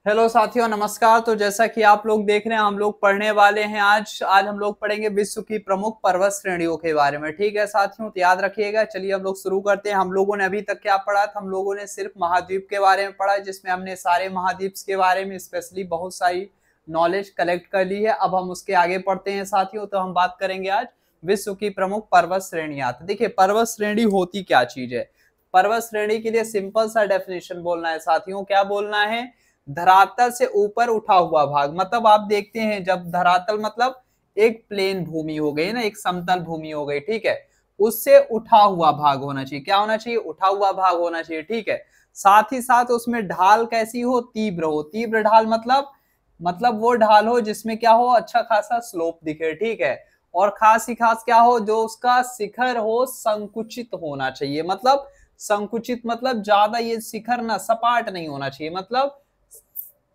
Hello साथियों, नमस्कार। तो जैसा कि आप लोग देख रहे हैं, हम लोग पढ़ने वाले हैं आज हम लोग पढ़ेंगे विश्व की प्रमुख पर्वत श्रेणियों के बारे में। ठीक है साथियों, तो याद रखिएगा। चलिए हम लोग शुरू करते हैं। हम लोगों ने अभी तक क्या पढ़ा था? हम लोगों ने सिर्फ महाद्वीप के बारे में पढ़ा, जिसमें हमने सारे महाद्वीप के बारे में स्पेशली बहुत सारी नॉलेज कलेक्ट कर ली है। अब हम उसके आगे पढ़ते हैं साथियों। तो हम बात करेंगे आज विश्व की प्रमुख पर्वत श्रेणियां। तो देखिए, पर्वत श्रेणी होती क्या चीज है? पर्वत श्रेणी के लिए सिंपल सा डेफिनेशन बोलना है साथियों। क्या बोलना है? धरातल से ऊपर उठा हुआ भाग। मतलब आप देखते हैं, जब धरातल मतलब एक प्लेन भूमि हो गई ना, एक समतल भूमि हो गई, ठीक है, उससे उठा हुआ भाग होना चाहिए। क्या होना चाहिए? उठा हुआ भाग होना चाहिए। ठीक है, साथ ही साथ उसमें ढाल कैसी हो? तीव्र हो। तीव्र ढाल मतलब वो ढाल हो जिसमें क्या हो? अच्छा खासा स्लोप दिखे। ठीक है, और खास ही खास क्या हो? जो उसका शिखर हो संकुचित होना चाहिए। मतलब संकुचित मतलब ज्यादा ये शिखर ना सपाट नहीं होना चाहिए। मतलब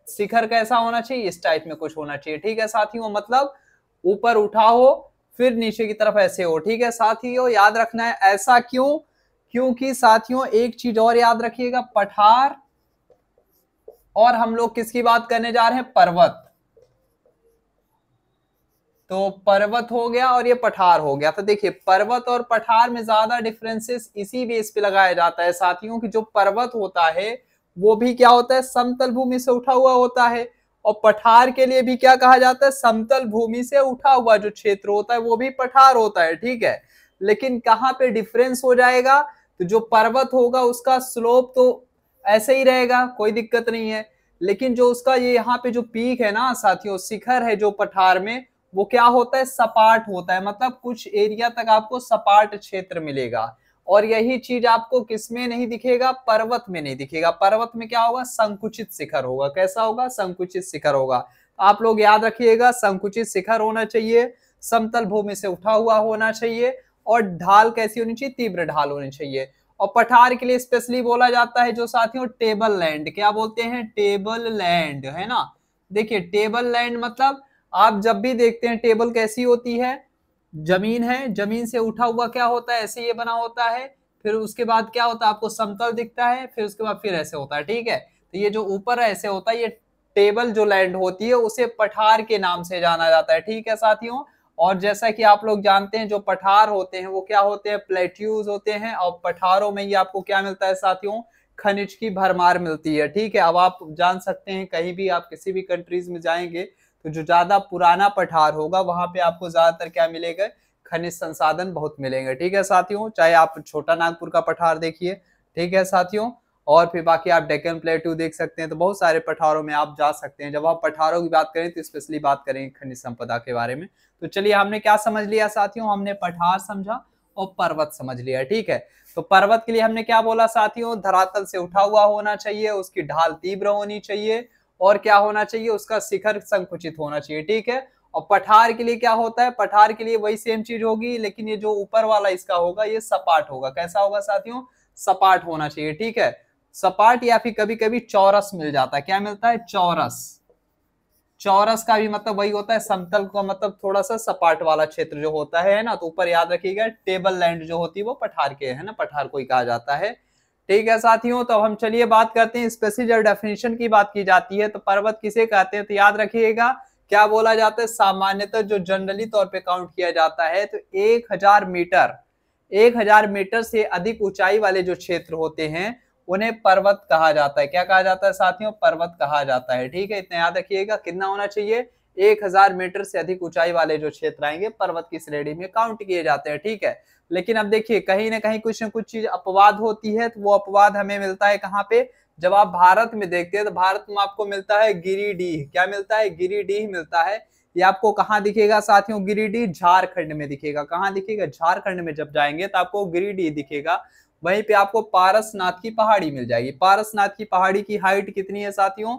शिखर कैसा होना चाहिए? इस टाइप में कुछ होना चाहिए। ठीक है साथियों, मतलब ऊपर उठा हो फिर नीचे की तरफ ऐसे हो। ठीक है साथियों, याद रखना है। ऐसा क्यों? क्योंकि साथियों एक चीज और याद रखिएगा, पठार और हम लोग किसकी बात करने जा रहे हैं? पर्वत। तो पर्वत हो गया और ये पठार हो गया। तो देखिए, पर्वत और पठार में ज्यादा डिफरेंसेस इसी बेस पे लगाया जाता है साथियों, कि जो पर्वत होता है वो भी क्या होता है? समतल भूमि से उठा हुआ होता है। और पठार के लिए भी क्या कहा जाता है? समतल भूमि से उठा हुआ जो क्षेत्र होता है वो भी पठार होता है। ठीक है, लेकिन कहाँ पे डिफरेंस हो जाएगा? तो जो पर्वत होगा उसका स्लोप तो ऐसे ही रहेगा, कोई दिक्कत नहीं है। लेकिन जो उसका ये यहाँ पे जो पीक है ना साथियों, शिखर है जो पठार में, वो क्या होता है? सपाट होता है। मतलब कुछ एरिया तक आपको सपाट क्षेत्र मिलेगा। और यही चीज आपको किसमें नहीं दिखेगा? पर्वत में नहीं दिखेगा। पर्वत में क्या होगा? संकुचित शिखर होगा। कैसा होगा? संकुचित शिखर होगा। आप लोग याद रखिएगा, संकुचित शिखर होना चाहिए, समतल भूमि से उठा हुआ होना चाहिए, और ढाल कैसी होनी चाहिए? तीव्र ढाल होनी चाहिए। और पठार के लिए स्पेशली बोला जाता है जो साथियों, टेबल लैंड। क्या बोलते हैं? टेबल लैंड, है ना। देखिए, टेबल लैंड मतलब आप जब भी देखते हैं टेबल कैसी होती है? जमीन है, जमीन से उठा हुआ क्या होता है? ऐसे ये बना होता है। फिर उसके बाद क्या होता है? आपको समतल दिखता है, फिर उसके बाद फिर ऐसे होता है। ठीक है, तो ये जो ऊपर ऐसे होता है, ये टेबल जो लैंड होती है उसे पठार के नाम से जाना जाता है। ठीक है साथियों, और जैसा कि आप लोग जानते हैं, जो पठार होते हैं वो क्या होते हैं? प्लेट्यूज होते हैं। और पठारों में ही आपको क्या मिलता है साथियों? खनिज की भरमार मिलती है। ठीक है, अब आप जान सकते हैं, कहीं भी आप किसी भी कंट्रीज में जाएंगे तो जो ज्यादा पुराना पठार होगा वहां पे आपको ज्यादातर क्या मिलेगा? खनिज संसाधन बहुत मिलेंगे। ठीक है साथियों, चाहे आप छोटा नागपुर का पठार देखिए, ठीक है साथियों, और फिर बाकी आप डेक्कन प्लेट्यू देख सकते हैं। तो बहुत सारे पठारों में आप जा सकते हैं। जब आप पठारों की बात करें तो स्पेशली बात करेंगे खनिज संपदा के बारे में। तो चलिए, हमने क्या समझ लिया साथियों? हमने पठार समझा और पर्वत समझ लिया। ठीक है, तो पर्वत के लिए हमने क्या बोला साथियों? धरातल से उठा हुआ होना चाहिए, उसकी ढाल तीव्र होनी चाहिए, और क्या होना चाहिए? उसका शिखर संकुचित होना चाहिए। ठीक है, और पठार के लिए क्या होता है? पठार के लिए वही सेम चीज होगी, लेकिन ये जो ऊपर वाला इसका होगा ये सपाट होगा। कैसा होगा साथियों? सपाट होना चाहिए। ठीक है, सपाट, या फिर कभी कभी चौरस मिल जाता है। क्या मिलता है? चौरस। चौरस का भी मतलब वही होता है, समतल का मतलब थोड़ा सा सपाट वाला क्षेत्र जो होता है ना। तो ऊपर याद रखिएगा, टेबल लैंड जो होती है वो पठार के है ना, पठार को ही कहा जाता है। ठीक है साथियों, तो अब हम चलिए बात करते हैं स्पेशली जब डेफिनेशन की बात की जाती है तो पर्वत किसे कहते हैं? तो याद रखिएगा, क्या बोला जाता है? सामान्यतः जो जनरली तौर पे काउंट किया जाता है तो 1000 मीटर, 1000 मीटर से अधिक ऊंचाई वाले जो क्षेत्र होते हैं उन्हें पर्वत कहा जाता है। क्या कहा जाता है साथियों? पर्वत कहा जाता है। ठीक है, इतना याद रखिएगा। कितना होना चाहिए? 1000 मीटर से अधिक ऊंचाई वाले जो क्षेत्र आएंगे पर्वत की श्रेणी में काउंट किए जाते हैं। ठीक है, लेकिन अब देखिए, कहीं ना कहीं कुछ ना कुछ चीज अपवाद होती है। तो वो अपवाद हमें मिलता है कहाँ पे? जब आप भारत में देखते हैं तो भारत में आपको मिलता है गिरिडीह। क्या मिलता है? गिरिडीह मिलता है। ये आपको कहाँ दिखेगा साथियों? गिरिडीह झारखंड में दिखेगा। कहाँ दिखेगा? झारखंड में जब जाएंगे तो आपको गिरिडीह दिखेगा। वहीं पे आपको पारसनाथ की पहाड़ी मिल जाएगी। पारसनाथ की पहाड़ी की हाइट कितनी है साथियों?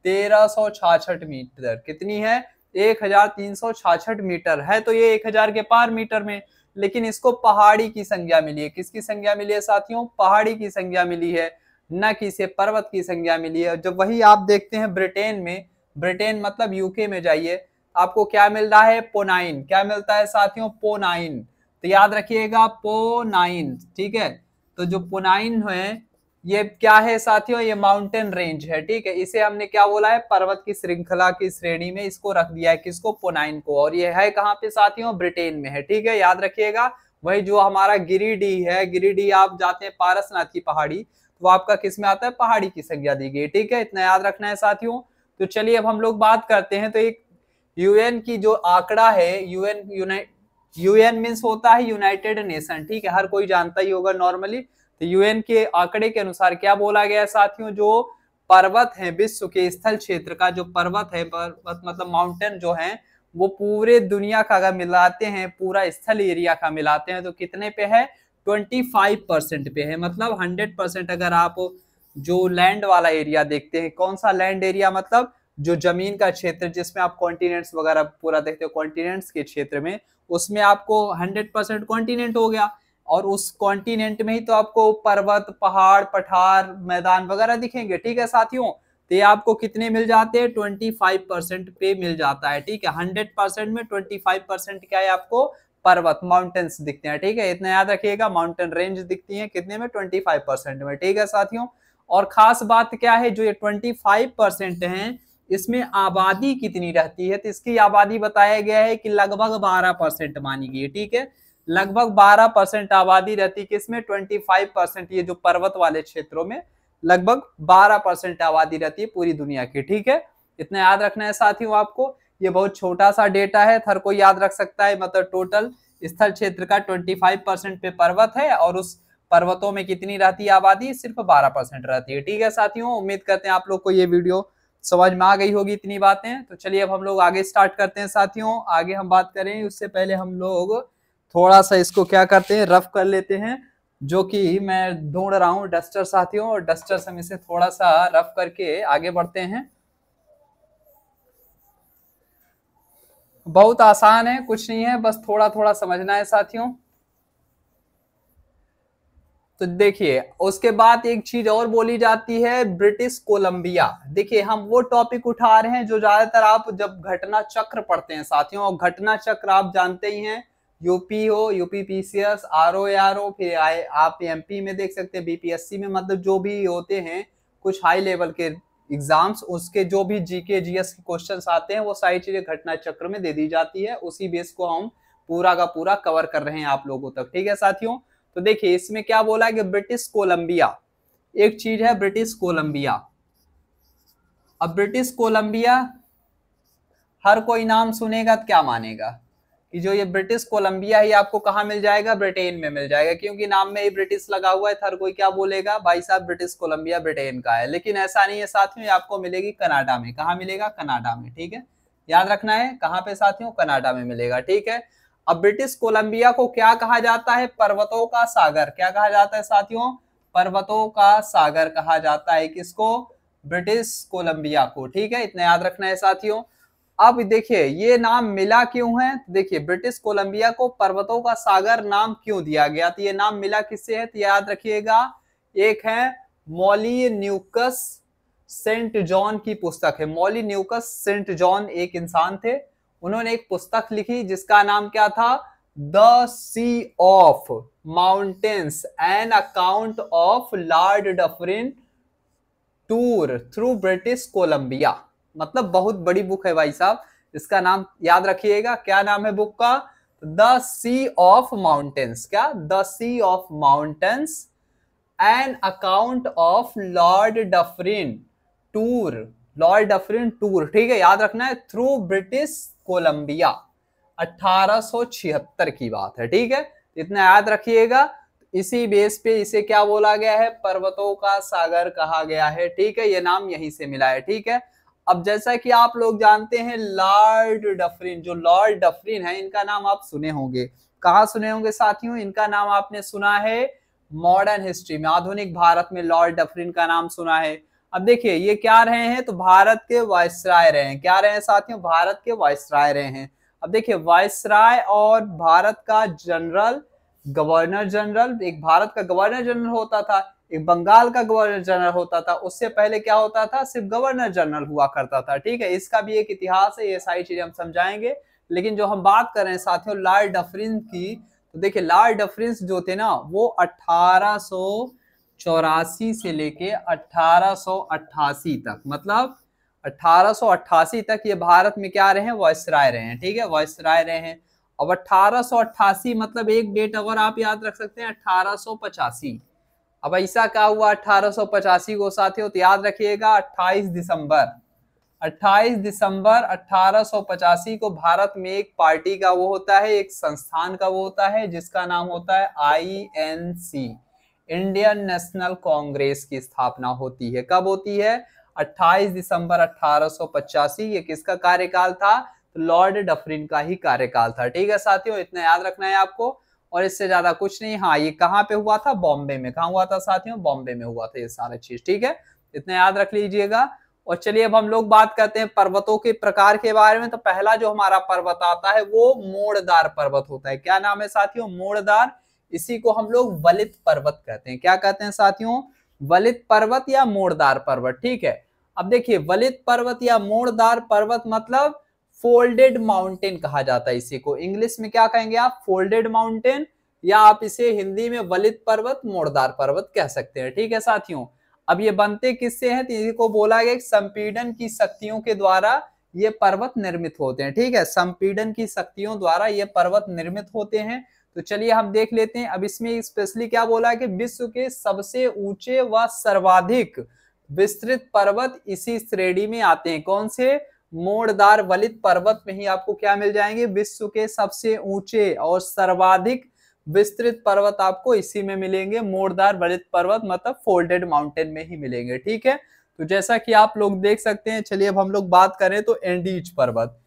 1366 मीटर। कितनी है? 1366 मीटर है। तो ये 1000 के पार मीटर में, लेकिन इसको पहाड़ी की संज्ञा मिली है। किसकी संज्ञा मिली है साथियों? पहाड़ी की संज्ञा मिली है, न कि इसे पर्वत की संज्ञा मिली है। जब वही आप देखते हैं ब्रिटेन में, ब्रिटेन मतलब यूके में जाइए, आपको क्या मिल रहा है? पोनाइन। क्या मिलता है साथियों? पोनाइन। तो याद रखिएगा, पोनाइन। ठीक है, तो जो पोनाइन है ये क्या है साथियों, ये माउंटेन रेंज है, ठीक है। इसे हमने क्या बोला है, पर्वत की श्रृंखला की श्रेणी में इसको रख दिया है, किसको, पोनाइन को। और ये है कहाँ पे साथियों, ब्रिटेन में है, ठीक है, याद रखिएगा। वही जो हमारा गिरिडीह है, गिरिडीह आप जाते हैं पारसनाथ की पहाड़ी, तो वो आपका किस में आता है, पहाड़ी की संज्ञा दी गई, ठीक है, इतना याद रखना है साथियों। तो चलिए अब हम लोग बात करते हैं। तो एक यूएन की जो आंकड़ा है, यूएन मीन्स होता है यूनाइटेड नेशन, ठीक है, हर कोई जानता ही होगा नॉर्मली। तो यूएन के आंकड़े के अनुसार क्या बोला गया है साथियों, जो पर्वत है विश्व के स्थल क्षेत्र का, जो पर्वत है, पर्वत मतलब माउंटेन जो है, वो पूरे दुनिया का अगर मिलाते हैं, पूरा स्थल एरिया का मिलाते हैं, तो कितने पे है, 25% पे है। मतलब 100% अगर आप जो लैंड वाला एरिया देखते हैं, कौन सा लैंड एरिया, मतलब जो जमीन का क्षेत्र जिसमें आप कॉन्टिनेंट्स वगैरह पूरा देखते हो, कॉन्टिनेंट्स के क्षेत्र में, उसमें आपको 100% कॉन्टिनेंट हो गया। और उस कॉन्टिनेंट में ही तो आपको पर्वत, पहाड़, पठार, मैदान वगैरह दिखेंगे, ठीक है साथियों। तो ये आपको कितने मिल जाते हैं, 25% पे मिल जाता है, ठीक है। 100% में 25% क्या है, आपको पर्वत, माउंटेन्स दिखते हैं, ठीक है, इतना याद रखिएगा। माउंटेन रेंज दिखती है कितने में, 25% में, ठीक है साथियों। और खास बात क्या है, जो ये 25% है, इसमें आबादी कितनी रहती है, तो इसकी आबादी बताया गया है कि लगभग 12% मानी गई है, ठीक है। लगभग 12% आबादी रहती है किसमें, 25%, ये जो पर्वत वाले क्षेत्रों में लगभग 12% आबादी रहती है पूरी दुनिया की, ठीक है। इतना याद रखना है साथियों आपको। ये बहुत छोटा सा डेटा है, हर कोई याद रख सकता है। मतलब टोटल स्थल क्षेत्र का 25% पे पर्वत है, और उस पर्वतों में कितनी रहती है आबादी, सिर्फ 12% रहती है, ठीक है साथियों। उम्मीद करते हैं आप लोग को ये वीडियो समझ में आ गई होगी इतनी बातें। तो चलिए अब हम लोग आगे स्टार्ट करते हैं साथियों। आगे हम बात करें उससे पहले हम लोग थोड़ा सा इसको क्या करते हैं, रफ कर लेते हैं, जो कि मैं ढूंढ रहा हूं डस्टर साथियों, और डस्टर से हम इसे थोड़ा सा रफ करके आगे बढ़ते हैं। बहुत आसान है, कुछ नहीं है, बस थोड़ा थोड़ा समझना है साथियों। तो देखिए उसके बाद एक चीज और बोली जाती है, ब्रिटिश कोलंबिया। देखिए हम वो टॉपिक उठा रहे हैं जो ज्यादातर आप जब घटना चक्र पढ़ते हैं साथियों, और घटना चक्र आप जानते ही हैं, यूपी हो, यूपी पीसीएस, आरओ, फिर आप एमपी में देख सकते हैं, बीपीएससी में, मतलब जो भी होते हैं कुछ हाई लेवल के एग्जाम्स, उसके जो भी जीके जीएस के क्वेश्चंस आते हैं, वो सारी चीजें घटना चक्र में दे दी जाती है। उसी बेस को हम पूरा का पूरा कवर कर रहे हैं आप लोगों तक, ठीक है साथियों। तो देखिए इसमें क्या बोला है कि ब्रिटिश कोलंबिया, एक चीज है ब्रिटिश कोलंबिया। अब ब्रिटिश कोलंबिया हर कोई नाम सुनेगा तो क्या मानेगा कि जो ये ब्रिटिश कोलंबिया है, आपको कहाँ मिल जाएगा, ब्रिटेन में मिल जाएगा, क्योंकि नाम में ही ब्रिटिश लगा हुआ है। हर कोई क्या बोलेगा, भाई साहब ब्रिटिश कोलंबिया ब्रिटेन का है। लेकिन ऐसा नहीं है साथियों, आपको मिलेगी कनाडा में। कहाँ मिलेगा, कनाडा में, ठीक है, याद रखना है कहाँ पे साथियों, कनाडा में मिलेगा, ठीक है। अब ब्रिटिश कोलंबिया को क्या कहा जाता है, पर्वतों का सागर। क्या कहा जाता है साथियों, पर्वतों का सागर कहा जाता है किसको, ब्रिटिश कोलंबिया को, ठीक है, इतना याद रखना है साथियों। अब देखिए ये नाम मिला क्यों है, देखिए ब्रिटिश कोलंबिया को पर्वतों का सागर नाम क्यों दिया गया, तो ये नाम मिला किससे है, तो याद रखिएगा, एक है मोलिन्यूकस सेंट जॉन की पुस्तक है। मोलिन्यूकस सेंट जॉन एक इंसान थे, उन्होंने एक पुस्तक लिखी जिसका नाम क्या था, the sea of mountains, an account of lord Dufferin tour through British Columbia. मतलब बहुत बड़ी बुक है भाई साहब, इसका नाम याद रखिएगा, क्या नाम है बुक का, द सी ऑफ माउंटेन्स। क्या, the sea of mountains, an account of lord Dufferin tour, lord Dufferin tour, ठीक है, याद रखना है, थ्रू ब्रिटिश कोलंबिया, 1876 की बात है, ठीक है, इतना याद रखिएगा। इसी बेस पे इसे क्या बोला गया है, पर्वतों का सागर कहा गया है, ठीक है, ये नाम यहीं से मिला है, ठीक है। अब जैसा कि आप लोग जानते हैं लॉर्ड डफरिन, जो लॉर्ड डफरिन है, इनका नाम आप सुने होंगे, कहाँ सुने होंगे साथियों, इनका नाम आपने सुना है मॉडर्न हिस्ट्री में, आधुनिक भारत में लॉर्ड डफरिन का नाम सुना है। अब देखिए ये क्या रहे हैं, तो भारत के वायसराय रहे हैं, क्या रहे हैं साथियों, भारत के वायसराय रहे हैं। अब देखिए वायसराय और भारत का जनरल, गवर्नर जनरल, एक भारत का गवर्नर जनरल होता था, एक बंगाल का गवर्नर जनरल होता था, उससे पहले क्या होता था, सिर्फ गवर्नर जनरल हुआ करता था, ठीक है। इसका भी एक इतिहास है, ये सारी चीजें हम समझाएंगे। लेकिन जो हम बात कर रहे हैं साथियों लॉर्ड डफरिन की, तो देखिए लॉर्ड डफरिन जो थे ना, वो 1800 1884 से लेके 1888 तक, मतलब 1888 तक ये भारत में क्या रहे हैं, वायसराय रहे हैं। ठीक है, वायसराय रहे हैं। अब 1888 मतलब एक डेट अगर आप याद रख सकते हैं 1885। अब ऐसा क्या हुआ 1885 को साथियों, तो याद रखिएगा 28 दिसंबर 1885 को भारत में एक पार्टी का वो होता है, एक संस्थान का वो होता है, जिसका नाम होता है INC, इंडियन नेशनल कांग्रेस की स्थापना होती है। कब होती है, 28 दिसंबर 1885। ये किसका कार्यकाल था, तो लॉर्ड डफरिन का ही कार्यकाल था। ठीक है साथियों, इतना याद रखना है आपको, और इससे ज्यादा कुछ नहीं। हाँ, ये कहाँ पे हुआ था, बॉम्बे में। कहाँ हुआ था साथियों, बॉम्बे में हुआ था ये सारा चीज। ठीक है, इतना याद रख लीजिएगा। और चलिए अब हम लोग बात करते हैं पर्वतों के प्रकार के बारे में। तो पहला जो हमारा पर्वत आता है वो मोड़दार पर्वत होता है। क्या नाम है साथियों, मोड़दार। इसी को हम लोग वलित पर्वत कहते हैं। क्या कहते हैं साथियों, वलित पर्वत या मोड़दार पर्वत। ठीक है, अब देखिए वलित पर्वत या मोड़दार पर्वत मतलब फोल्डेड माउंटेन कहा जाता है इसी को। इंग्लिश में क्या कहेंगे आप, फोल्डेड माउंटेन, या आप इसे हिंदी में वलित पर्वत, मोड़दार पर्वत कह सकते हैं। ठीक है साथियों, अब ये बनते किससे हैं, तो इनको बोला गया संपीड़न की शक्तियों के द्वारा ये पर्वत निर्मित होते हैं। ठीक है, संपीड़न की शक्तियों द्वारा ये पर्वत निर्मित होते हैं। तो चलिए हम देख लेते हैं। अब इसमें स्पेशली क्या बोला है कि विश्व के सबसे ऊंचे व सर्वाधिक विस्तृत पर्वत इसी श्रेणी में आते हैं। कौन से, मोड़दार वलित पर्वत में ही आपको क्या मिल जाएंगे, विश्व के सबसे ऊंचे और सर्वाधिक विस्तृत पर्वत आपको इसी में मिलेंगे। मोड़दार वलित पर्वत मतलब फोल्डेड माउंटेन में ही मिलेंगे। ठीक है, तो जैसा कि आप लोग देख सकते हैं, चलिए अब हम लोग बात करें तो एंडीज पर्वत।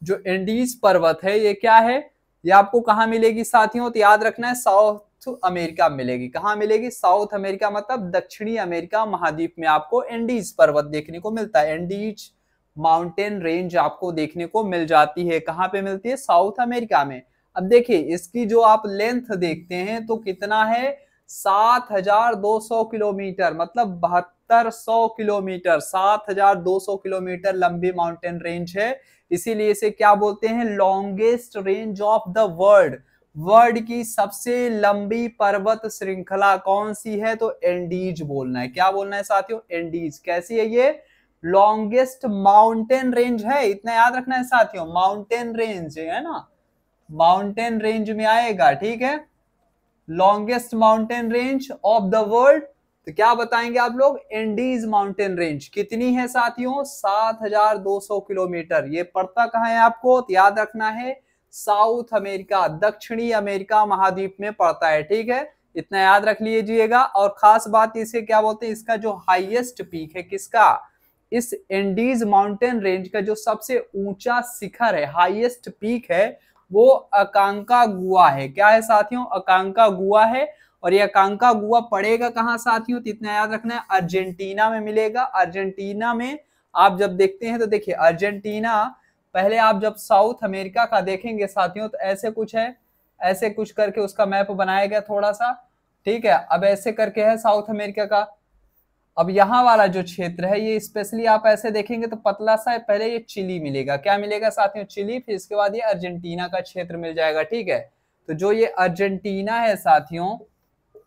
जो एंडीज पर्वत है ये क्या है, ये आपको कहाँ मिलेगी साथियों, तो याद रखना है साउथ अमेरिका मिलेगी। कहाँ मिलेगी, साउथ अमेरिका मतलब दक्षिणी अमेरिका महाद्वीप में आपको एंडीज पर्वत देखने को मिलता है। एंडीज माउंटेन रेंज आपको देखने को मिल जाती है। कहाँ पे मिलती है, साउथ अमेरिका में। अब देखिए इसकी जो आप लेंथ देखते हैं तो कितना है, 7200 किलोमीटर, मतलब 7200 किलोमीटर, 7200 किलोमीटर लंबी माउंटेन रेंज है। इसीलिए इसे क्या बोलते हैं, longest range of the world. World की सबसे लंबी पर्वत श्रृंखला कौन सी है, तो एंडीज बोलना है। क्या बोलना है साथियों, एंडीज। कैसी है ये, लॉन्गेस्ट माउंटेन रेंज है। इतना याद रखना है साथियों, माउंटेन रेंज है ना, माउंटेन रेंज में आएगा। ठीक है, longest mountain range of the world, तो क्या बताएंगे आप लोग, एंडीज माउंटेन रेंज। कितनी है साथियों, 7200 किलोमीटर। ये पड़ता कहाँ है आपको, तो याद रखना है साउथ अमेरिका, दक्षिणी अमेरिका महाद्वीप में पड़ता है। ठीक है, इतना याद रख लीजिएगा। और खास बात इसे क्या बोलते हैं, इसका जो हाईएस्ट पीक है, किसका, इस एंडीज माउंटेन रेंज का जो सबसे ऊंचा शिखर है, हाईएस्ट पीक है, वो अकांकागुआ है। क्या है साथियों, अकांकागुआ है। और ये अकांकागुआ पड़ेगा कहाँ साथियों, तो इतना याद रखना है अर्जेंटीना में मिलेगा। अर्जेंटीना में आप जब देखते हैं तो देखिए अर्जेंटीना, पहले आप जब साउथ अमेरिका का देखेंगे साथियों तो ऐसे कुछ है, ऐसे कुछ करके उसका मैप बनाया गया थोड़ा सा। ठीक है, अब ऐसे करके है साउथ अमेरिका का। अब यहाँ वाला जो क्षेत्र है ये स्पेशली आप ऐसे देखेंगे तो पतला सा है। पहले ये चिली मिलेगा, क्या मिलेगा साथियों, चिली। फिर इसके बाद ये अर्जेंटीना का क्षेत्र मिल जाएगा। ठीक है, तो जो ये अर्जेंटीना है साथियों,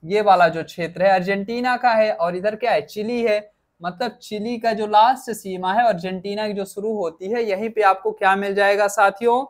ये वाला जो क्षेत्र है अर्जेंटीना का है, और इधर क्या है, चिली है। मतलब चिली का जो लास्ट सीमा है अर्जेंटीना की जो शुरू होती है, यहीं पे आपको क्या मिल जाएगा साथियों,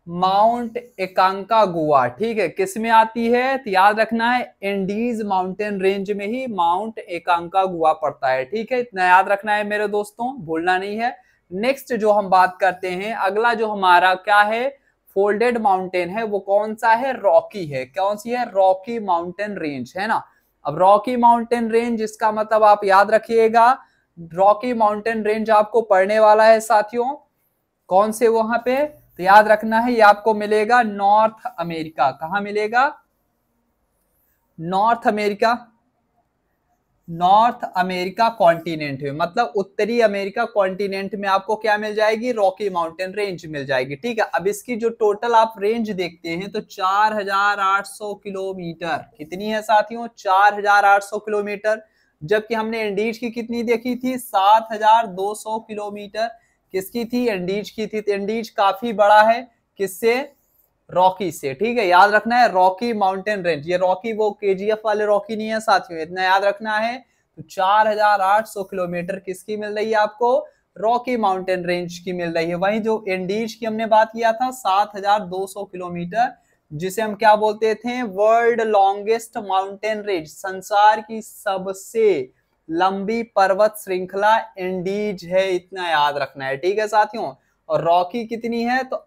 माउंट एकांकागुआ। ठीक है, किस में आती है, तो याद रखना है एंडीज माउंटेन रेंज में ही माउंट एकांकागुआ पड़ता है। ठीक है, इतना याद रखना है मेरे दोस्तों, भूलना नहीं है। नेक्स्ट जो हम बात करते हैं, अगला जो हमारा क्या है, फोल्डेड माउंटेन है, वो कौन सा है, रॉकी है। कौन सी है, रॉकी माउंटेन रेंज है ना। अब रॉकी माउंटेन रेंज, इसका मतलब आप याद रखिएगा, रॉकी माउंटेन रेंज आपको पढ़ने वाला है साथियों, कौन से वहां पे, तो याद रखना है ये आपको मिलेगा नॉर्थ अमेरिका। कहां मिलेगा, north America, north America continent में, मतलब उत्तरी अमेरिका कॉन्टिनेंट में आपको क्या मिल जाएगी, रॉकी माउंटेन रेंज मिल जाएगी। ठीक है, अब इसकी जो टोटल आप रेंज देखते हैं तो 4800 किलोमीटर। कितनी है साथियों, 4800 किलोमीटर। जबकि हमने एंडीज की कितनी देखी थी, 7200 किलोमीटर। किसकी थी, एंडीज की थी। तो एंडीज काफी बड़ा है, किससे, रॉकी से, ठीक है, याद रखना है रॉकी माउंटेन रेंज। ये रॉकी वो केजीएफ वाले रॉकी नहीं है साथियों, इतना याद रखना है। तो 4800 किलोमीटर किसकी मिल रही है आपको, रॉकी माउंटेन रेंज की मिल रही है। वहीं जो एंडीज की हमने बात किया था 7200 किलोमीटर, जिसे हम क्या बोलते थे, वर्ल्ड लॉन्गेस्ट माउंटेन रेंज, संसार की सबसे लंबी पर्वत श्रृंखला एंडीज है, इतना याद रखना है, ठीक है साथियों। और रॉकी कितनी है, तो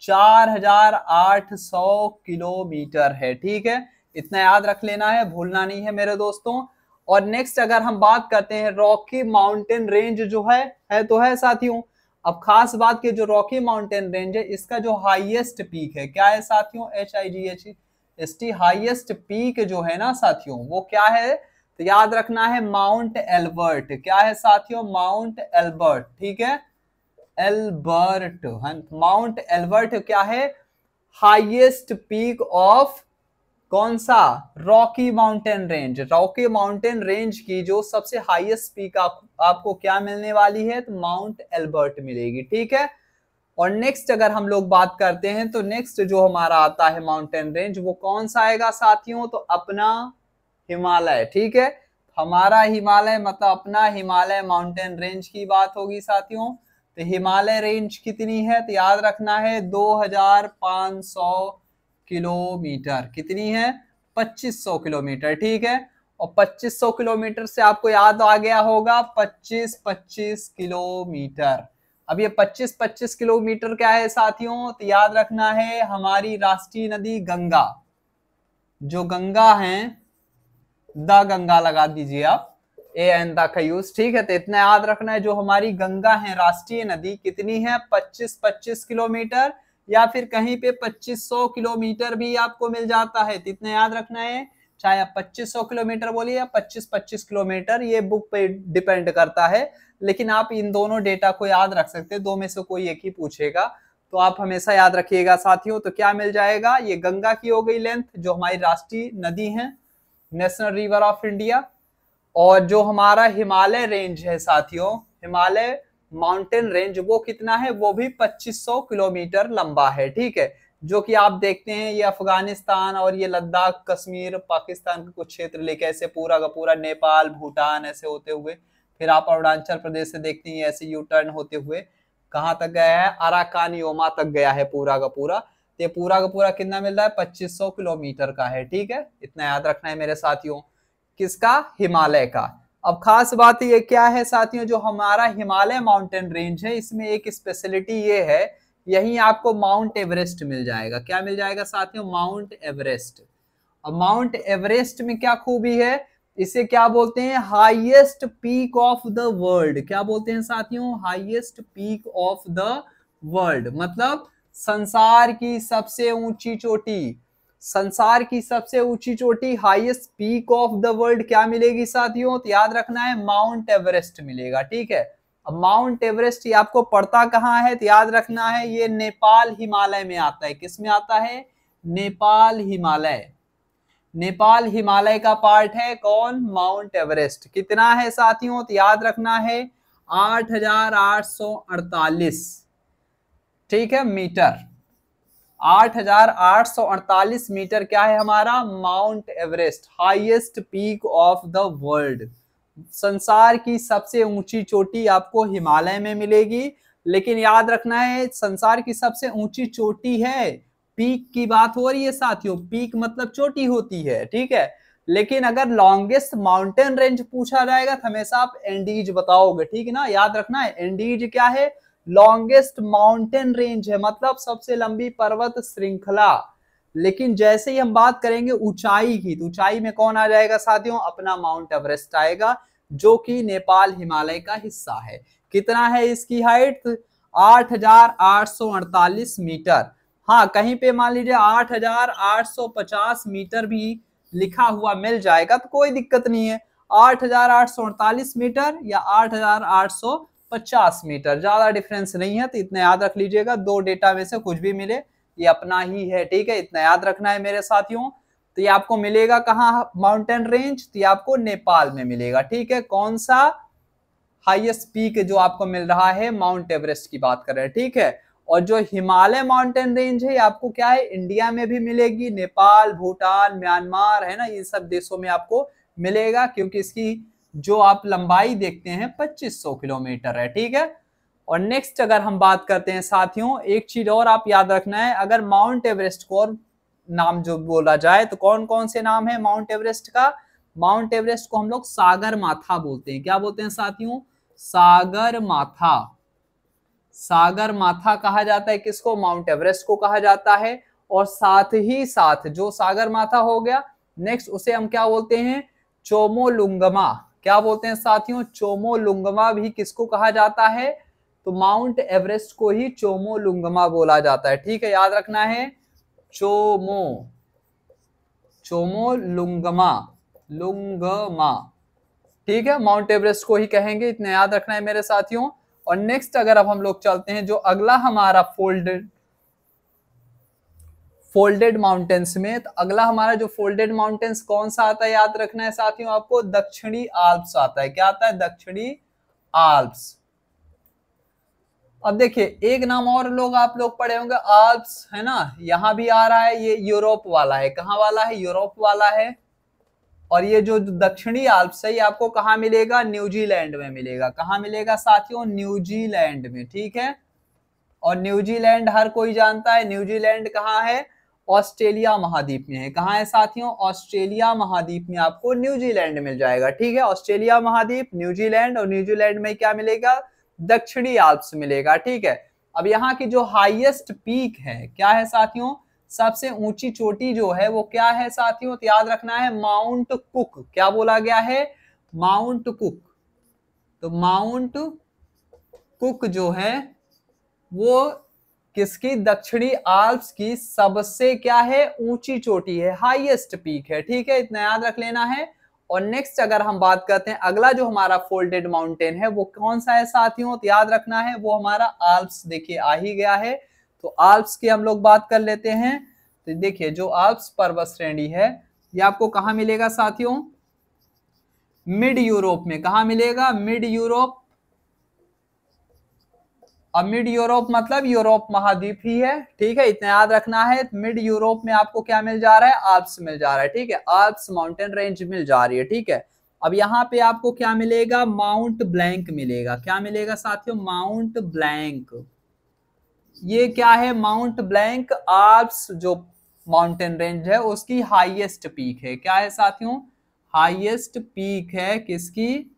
4800 किलोमीटर है, ठीक है, इतना याद रख लेना है, भूलना नहीं है मेरे दोस्तों। और नेक्स्ट अगर हम बात करते हैं रॉकी माउंटेन रेंज जो है तो है साथियों। अब खास बात की जो रॉकी माउंटेन रेंज है, इसका जो हाईएस्ट पीक है क्या है साथियों, HIGHT, हाईएस्ट पीक जो है ना साथियों वो क्या है, तो याद रखना है माउंट एल्बर्ट। क्या है साथियों, माउंट एल्बर्ट, ठीक है, एल्बर्ट, माउंट एल्बर्ट क्या है, हाईएस्ट पीक ऑफ कौन सा, Rocky mountain range. Rocky mountain range की जो सबसे हाईएस्ट पीक आपको क्या मिलने वाली है, तो माउंट एल्बर्ट मिलेगी, ठीक है। और नेक्स्ट अगर हम लोग बात करते हैं तो नेक्स्ट जो हमारा आता है माउंटेन रेंज वो कौन सा आएगा साथियों, तो अपना हिमालय, ठीक है, हमारा हिमालय मतलब अपना हिमालय माउंटेन रेंज की बात होगी साथियों। तो हिमालय रेंज कितनी है, तो याद रखना है 2500 किलोमीटर, कितनी है, 2500 किलोमीटर, ठीक है। और 2500 किलोमीटर से आपको याद आ गया होगा 25-25 किलोमीटर। अब ये 25-25 किलोमीटर क्या है साथियों, तो याद रखना है हमारी राष्ट्रीय नदी गंगा, जो गंगा है, द गंगा लगा दीजिए आप, एन द का यूज, ठीक है। तो इतना याद रखना है जो हमारी गंगा है राष्ट्रीय नदी कितनी है, 25-25 किलोमीटर, या फिर कहीं पे 2500 किलोमीटर भी आपको मिल जाता है। तो इतना याद रखना है, चाहे आप 2500 किलोमीटर बोलिए या 25-25 किलोमीटर, ये बुक पे डिपेंड करता है, लेकिन आप इन दोनों डेटा को याद रख सकते हैं, दो में से कोई एक ही पूछेगा, तो आप हमेशा याद रखिएगा साथियों। तो क्या मिल जाएगा, ये गंगा की हो गई लेंथ जो हमारी राष्ट्रीय नदी है, नेशनल रिवर ऑफ इंडिया। और जो हमारा हिमालय रेंज है साथियों, हिमालय माउंटेन रेंज वो कितना है, वो भी 2500 किलोमीटर लंबा है, ठीक है। जो कि आप देखते हैं ये अफगानिस्तान और ये लद्दाख, कश्मीर, पाकिस्तान के कुछ क्षेत्र लेके ऐसे पूरा का पूरा नेपाल, भूटान ऐसे होते हुए, फिर आप अरुणाचल प्रदेश से देखते हैं ऐसे यू टर्न होते हुए कहाँ तक गया है, अराकान योमा तक गया है पूरा का पूरा। तो ये पूरा का पूरा कितना मिल रहा है, 2500 किलोमीटर का है, ठीक है, इतना याद रखना है मेरे साथियों, किसका, हिमालय का। अब खास बात ये क्या है साथियों, जो हमारा हिमालय माउंटेन रेंज है इसमें एक स्पेशलिटी ये है, यहीं आपको माउंट एवरेस्ट मिल जाएगा। क्या मिल जाएगा साथियों, माउंट एवरेस्ट। अब माउंट एवरेस्ट में क्या खूबी है, इसे क्या बोलते हैं, highest peak of the world. क्या बोलते हैं साथियों, highest peak of the world, मतलब संसार की सबसे ऊंची चोटी, संसार की सबसे ऊंची चोटी, highest peak of the world क्या मिलेगी साथियों, तो याद रखना है माउंट एवरेस्ट मिलेगा, ठीक है। अब माउंट एवरेस्ट ये आपको पड़ता कहाँ है, तो याद रखना है ये नेपाल हिमालय में आता है। किस में आता है, नेपाल हिमालय, नेपाल हिमालय का पार्ट है कौन, माउंट एवरेस्ट। कितना है साथियों, तो याद रखना है 8848, ठीक है, मीटर, 8848 मीटर क्या है हमारा, mount Everest, highest peak of the world. संसार की सबसे ऊंची चोटी आपको हिमालय में मिलेगी, लेकिन याद रखना है संसार की सबसे ऊंची चोटी है, पीक की बात हो रही है साथियों, पीक मतलब चोटी होती है, ठीक है। लेकिन अगर लॉन्गेस्ट माउंटेन रेंज पूछा जाएगा तो हमेशा आप एंडीज बताओगे, ठीक है ना, याद रखना है एंडीज क्या है, लॉन्गेस्ट माउंटेन रेंज है, मतलब सबसे लंबी पर्वत श्रृंखला। लेकिन जैसे ही हम बात करेंगे ऊंचाई की, तो ऊंचाई में कौन आ जाएगा साथियों, अपना माउंट एवरेस्ट आएगा, जो कि नेपाल हिमालय का हिस्सा है। कितना है इसकी हाइट, 8848 मीटर। हाँ, कहीं पे मान लीजिए 8850 मीटर भी लिखा हुआ मिल जाएगा तो कोई दिक्कत नहीं है, 8848 मीटर या 8850 मीटर, ज्यादा डिफरेंस नहीं है। तो इतना याद रख लीजिएगा, दो डेटा में से कुछ भी मिले ये अपना ही है, ठीक है, इतना याद रखना है मेरे साथियों। तो ये आपको मिलेगा कहाँ, माउंटेन रेंज, तो ये आपको नेपाल में मिलेगा, ठीक है। कौन सा हाईएस्ट पीक जो आपको मिल रहा है, माउंट एवरेस्ट की बात कर रहे हैं, ठीक है। और जो हिमालय माउंटेन रेंज है ये आपको क्या है, इंडिया में भी मिलेगी, नेपाल, भूटान, म्यांमार है ना, ये सब देशों में आपको मिलेगा, क्योंकि इसकी जो आप लंबाई देखते हैं 2500 किलोमीटर है। ठीक है। और नेक्स्ट अगर हम बात करते हैं साथियों, एक चीज और आप याद रखना है, अगर माउंट एवरेस्ट को और नाम जो बोला जाए तो कौन कौन से नाम है माउंट एवरेस्ट का? माउंट एवरेस्ट को हम लोग सागर माथा बोलते हैं। क्या बोलते हैं साथियों? सागर माथा। सागर माथा कहा जाता है किसको? माउंट एवरेस्ट को कहा जाता है। और साथ ही साथ जो सागर माथा हो गया, नेक्स्ट उसे हम क्या बोलते हैं? चोमोलुंगमा। क्या बोलते हैं साथियों? चोमोलुंगमा भी किसको कहा जाता है? तो माउंट एवरेस्ट को ही चोमोलुंगमा बोला जाता है। ठीक है, याद रखना है, चोमोलुंगमा, लुंगमा। ठीक है, माउंट एवरेस्ट को ही कहेंगे, इतना याद रखना है मेरे साथियों। और नेक्स्ट अगर अब हम लोग चलते हैं, जो अगला हमारा फोल्डेड माउंटेन्स में, तो अगला हमारा जो फोल्डेड माउंटेन्स कौन सा आता है याद रखना है साथियों आपको? दक्षिणी आल्प्स आता है। क्या आता है? दक्षिणी आल्प्स। अब देखिए एक नाम और लोग आप लोग पढ़े होंगे, आल्प्स है ना, यहां भी आ रहा है, ये यूरोप वाला है। कहां वाला है? यूरोप वाला है। और ये जो दक्षिणी आल्प्स है ये आपको कहां मिलेगा? न्यूजीलैंड में मिलेगा। कहां मिलेगा साथियों? न्यूजीलैंड में। ठीक है। और न्यूजीलैंड हर कोई जानता है, न्यूजीलैंड कहाँ है? ऑस्ट्रेलिया महाद्वीप में है। कहाँ है साथियों? ऑस्ट्रेलिया महाद्वीप में आपको न्यूजीलैंड मिल जाएगा। ठीक है, ऑस्ट्रेलिया महाद्वीप, न्यूजीलैंड, और न्यूजीलैंड में क्या मिलेगा? दक्षिणी आल्प्स मिलेगा। ठीक है। अब यहाँ की जो हाईएस्ट पीक है क्या है साथियों? सबसे ऊंची चोटी जो है वो क्या है साथियों? तो याद रखना है माउंट कुक। क्या बोला गया है? Mount cook. तो माउंट कुक जो है वो किसकी? दक्षिणी आल्प्स की सबसे क्या है? ऊंची चोटी है, हाईएस्ट पीक है। ठीक है, इतना याद रख लेना है। और नेक्स्ट अगर हम बात करते हैं, अगला जो हमारा फोल्डेड माउंटेन है वो कौन सा है साथियों? तो याद रखना है वो हमारा आल्प्स। देखिए आ ही गया है, तो आल्प्स की हम लोग बात कर लेते हैं। तो देखिए जो आल्प्स पर्वत श्रेणी है ये आपको कहां मिलेगा साथियों? मिड यूरोप में। कहां मिलेगा? Mid Europe. अब मिड यूरोप मतलब यूरोप महाद्वीप ही है। ठीक है, इतना याद रखना है। मिड यूरोप में आपको क्या मिल जा रहा है? आल्प्स मिल जा रहा है। ठीक है, आल्प्स माउंटेन रेंज मिल जा रही है। ठीक है, अब यहाँ पे आपको क्या मिलेगा? माउंट ब्लैंक मिलेगा। क्या मिलेगा साथियों? Mount blank. ये क्या है? माउंट ब्लैंक आल्प्स जो माउंटेन रेंज है उसकी हाईएस्ट पीक है। क्या है साथियों? हाईएस्ट पीक है किसकी?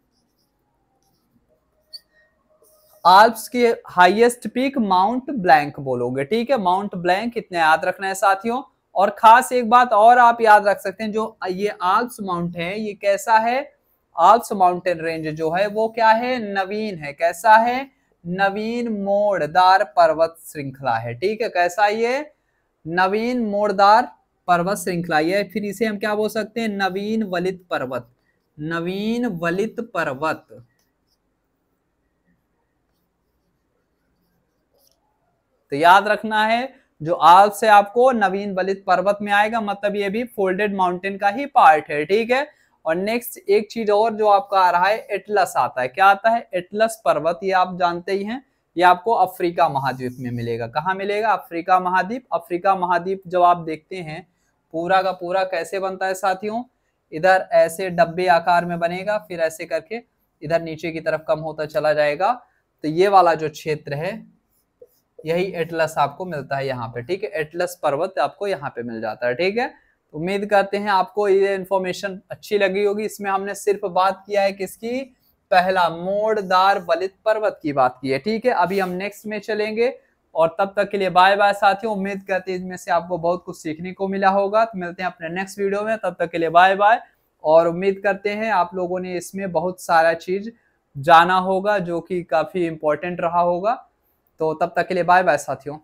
आल्प्स की हाईएस्ट पीक माउंट ब्लैंक बोलोगे। ठीक है, माउंट ब्लैंक, इतना याद रखना है साथियों। और खास एक बात और आप याद रख सकते हैं, जो ये आल्प्स माउंट है ये कैसा है? आल्प्स माउंटेन रेंज जो है वो क्या है? नवीन है। कैसा है? नवीन मोड़दार पर्वत श्रृंखला है। ठीक है, कैसा ये? नवीन मोड़दार पर्वत श्रृंखला। ये फिर इसे हम क्या बोल सकते हैं? नवीन वलित पर्वत। नवीन वलित पर्वत। तो याद रखना है, जो आल्प्स से आपको नवीन वलित पर्वत में आएगा, मतलब ये भी फोल्डेड माउंटेन का ही पार्ट है। ठीक है। और नेक्स्ट एक चीज और जो आपका आ रहा है, एटलस आता है। क्या आता है? एटलस पर्वत। ये आप जानते ही हैं, ये आपको अफ्रीका महाद्वीप में मिलेगा। कहाँ मिलेगा? अफ्रीका महाद्वीप। अफ्रीका महाद्वीप जब आप देखते हैं पूरा का पूरा कैसे बनता है साथियों? इधर ऐसे डब्बे आकार में बनेगा, फिर ऐसे करके इधर नीचे की तरफ कम होता चला जाएगा। तो ये वाला जो क्षेत्र है यही एटलस आपको मिलता है यहाँ पे। ठीक है, एटलस पर्वत आपको यहाँ पे मिल जाता है। ठीक है, उम्मीद करते हैं आपको ये इन्फॉर्मेशन अच्छी लगी होगी। इसमें हमने सिर्फ बात किया है किसकी? पहला मोड़दार वलित पर्वत की बात की है। ठीक है, अभी हम नेक्स्ट में चलेंगे, और तब तक के लिए बाय बाय साथियों। उम्मीद करते हैं इसमें से आपको बहुत कुछ सीखने को मिला होगा। तो मिलते हैं अपने नेक्स्ट वीडियो में, तब तक के लिए बाय बाय। और उम्मीद करते हैं आप लोगों ने इसमें बहुत सारा चीज जाना होगा जो कि काफी इंपॉर्टेंट रहा होगा। तो तब तक के लिए बाय बाय साथियों।